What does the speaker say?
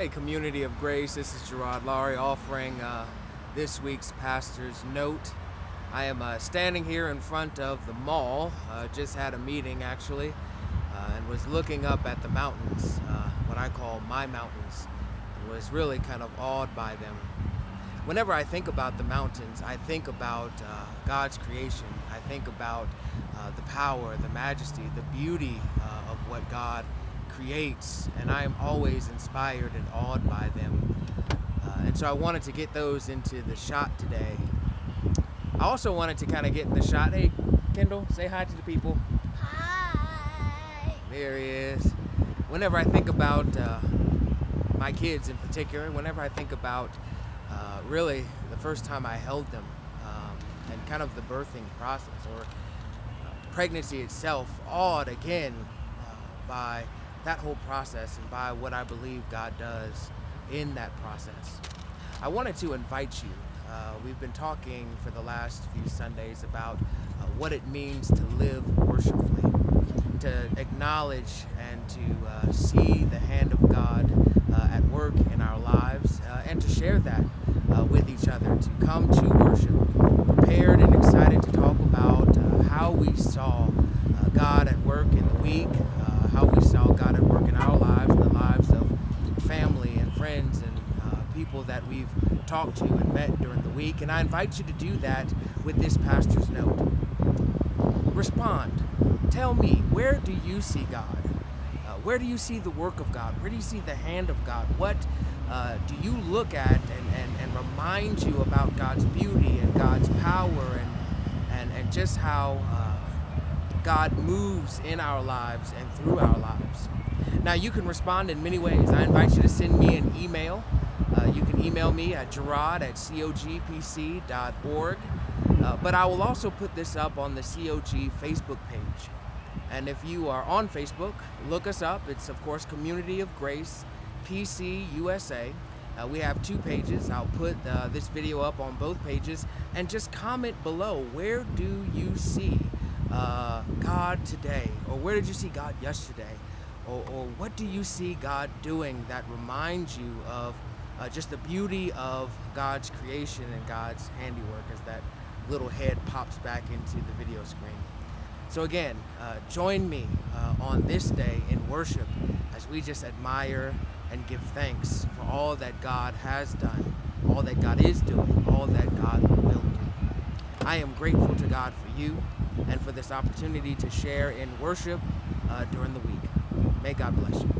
Hey, community of grace, this is Gerard Laurie offering this week's pastor's note. I am standing here in front of the mall, just had a meeting actually, and was looking up at the mountains, what I call my mountains, and was really kind of awed by them. Whenever I think about the mountains, I think about God's creation. I think about the power, the majesty, the beauty of what God creates, and I am always inspired and awed by them. And so I wanted to get those into the shot today. I also wanted to kind of get in the shot. Hey, Kendall, say hi to the people. Hi. There he is. Whenever I think about my kids in particular, whenever I think about really the first time I held them, and kind of the birthing process or pregnancy itself, awed again by that whole process and by what I believe God does in that process. I wanted to invite you. We've been talking for the last few Sundays about what it means to live worshipfully, to acknowledge and to see the hand of God at work in our lives, and to share that with each other, to come to worship prepared and excited to talk about how we saw God at work in the week, how we saw God at work in our lives, in the lives of family and friends and people that we've talked to and met during the week. And I invite you to do that with this pastor's note. Respond. Tell me, where do you see God? Where do you see the work of God? Where do you see the hand of God? What do you look at and remind you about God's beauty and God's power and just how God moves in our lives and through our lives? Now, you can respond in many ways. I invite you to send me an email. You can email me at gerard@cogpc.org. But I will also put this up on the COG Facebook page. And if you are on Facebook, look us up. It's, of course, Community of Grace, PC USA. We have two pages. I'll put this video up on both pages. And just comment below, where do you see God today? Or where did you see God yesterday? Or what do you see God doing that reminds you of just the beauty of God's creation and God's handiwork as that little head pops back into the video screen. So again, join me on this day in worship as we just admire and give thanks for all that God has done, all that God is doing, all that God will do. I am grateful to God for you and for this opportunity to share in worship during the week. May God bless you.